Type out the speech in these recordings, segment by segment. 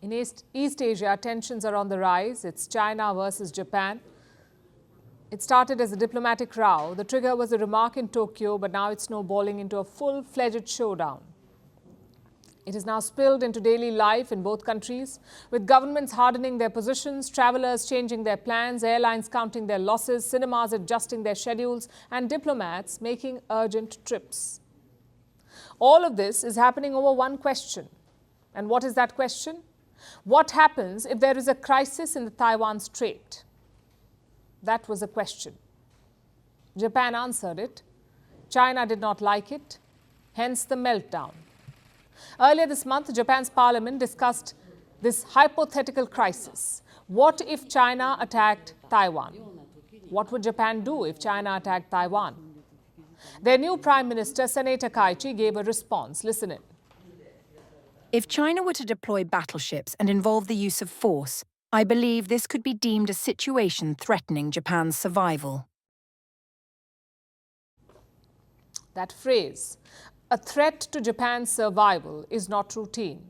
In East Asia, tensions are on the rise. It's China versus Japan. It started as a diplomatic row. The trigger was a remark in Tokyo, but now it's snowballing into a full-fledged showdown. It has now spilled into daily life in both countries, with governments hardening their positions, travelers changing their plans, airlines counting their losses, cinemas adjusting their schedules, and diplomats making urgent trips. All of this is happening over one question. And what is that question? What happens if there is a crisis in the Taiwan Strait? That was a question. Japan answered it. China did not like it, hence the meltdown. Earlier this month, Japan's parliament discussed this hypothetical crisis. What if China attacked Taiwan? What would Japan do if China attacked Taiwan? Their new Prime Minister, Sanae Takaichi, gave a response. Listen in. If China were to deploy battleships and involve the use of force, I believe this could be deemed a situation threatening Japan's survival. That phrase, a threat to Japan's survival, is not routine.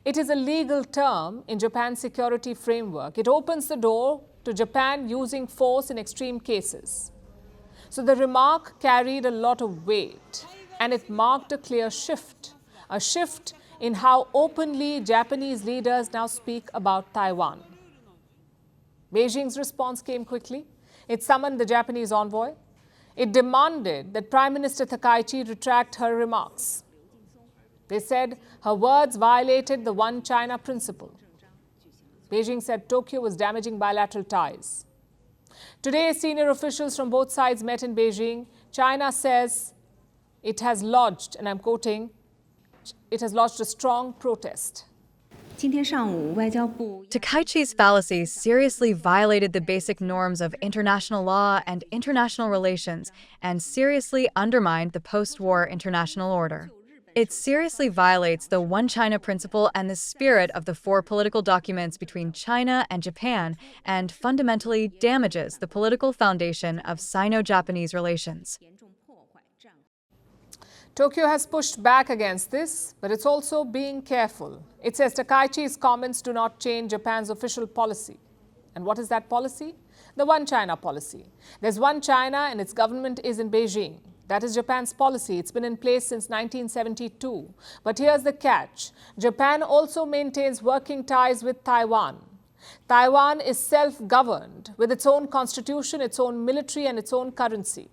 It is a legal term in Japan's security framework. It opens the door to Japan using force in extreme cases. So the remark carried a lot of weight, and it marked a clear shift, a shift in how openly Japanese leaders now speak about Taiwan. Beijing's response came quickly. It summoned the Japanese envoy. It demanded that Prime Minister Takaichi retract her remarks. They said her words violated the One China principle. Beijing said Tokyo was damaging bilateral ties. Today, senior officials from both sides met in Beijing. China says it has lodged, and I'm quoting, it has lodged a strong protest. Takaichi's fallacies seriously violated the basic norms of international law and international relations and seriously undermined the post-war international order. It seriously violates the One China principle and the spirit of the four political documents between China and Japan and fundamentally damages the political foundation of Sino-Japanese relations. Tokyo has pushed back against this, but it's also being careful. It says Takaichi's comments do not change Japan's official policy. And what is that policy? The One China policy. There's One China and its government is in Beijing. That is Japan's policy. It's been in place since 1972. But here's the catch. Japan also maintains working ties with Taiwan. Taiwan is self-governed with its own constitution, its own military and its own currency.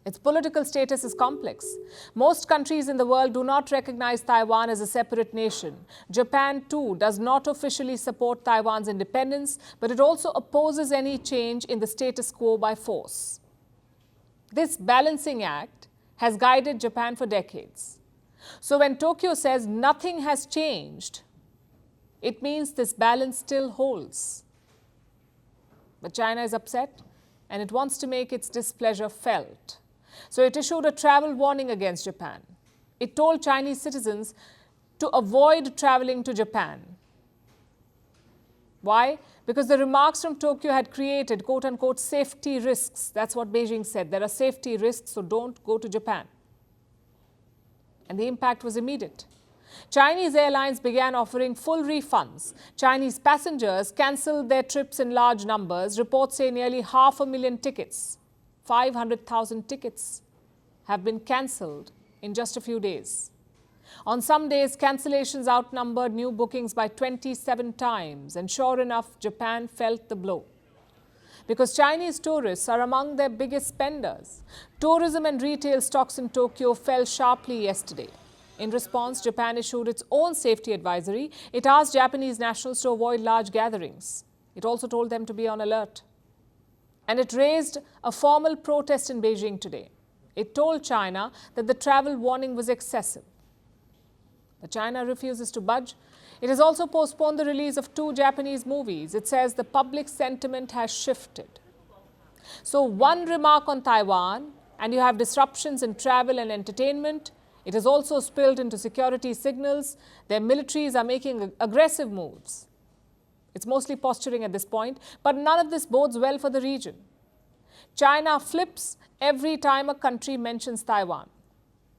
Its political status is complex. Most countries in the world do not recognize Taiwan as a separate nation. Japan, too, does not officially support Taiwan's independence, but it also opposes any change in the status quo by force. This balancing act has guided Japan for decades. So when Tokyo says nothing has changed, it means this balance still holds. But China is upset, and it wants to make its displeasure felt. So it issued a travel warning against Japan. It told Chinese citizens to avoid traveling to Japan. Why? Because the remarks from Tokyo had created quote-unquote safety risks. That's what Beijing said. There are safety risks, so don't go to Japan. And the impact was immediate. Chinese airlines began offering full refunds. Chinese passengers cancelled their trips in large numbers. Reports say nearly 500,000 tickets. 500,000 tickets have been cancelled in just a few days. On some days, cancellations outnumbered new bookings by 27 times. And sure enough, Japan felt the blow. Because Chinese tourists are among their biggest spenders. Tourism and retail stocks in Tokyo fell sharply yesterday. In response, Japan issued its own safety advisory. It asked Japanese nationals to avoid large gatherings. It also told them to be on alert. And it raised a formal protest in Beijing today. It told China that the travel warning was excessive. But China refuses to budge. It has also postponed the release of 2 Japanese movies. It says the public sentiment has shifted. So one remark on Taiwan, and you have disruptions in travel and entertainment. It has also spilled into security signals. Their militaries are making aggressive moves. It's mostly posturing at this point, but none of this bodes well for the region. China flips every time a country mentions Taiwan.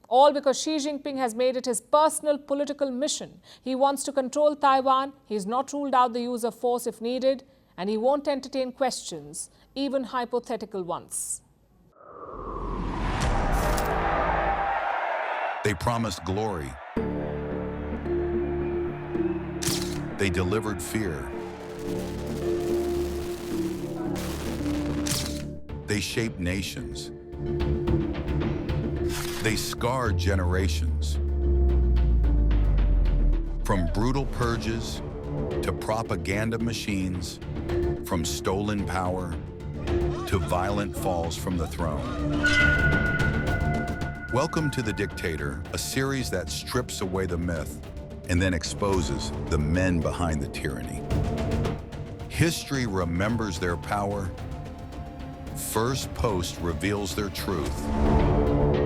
All because Xi Jinping has made it his personal political mission. He wants to control Taiwan. He's not ruled out the use of force if needed, and he won't entertain questions, even hypothetical ones. They promised glory. They delivered fear. They shaped nations. They scarred generations. From brutal purges to propaganda machines, from stolen power to violent falls from the throne. Welcome to The Dictator, a series that strips away the myth and then exposes the men behind the tyranny. History remembers their power. Firstpost reveals their truth.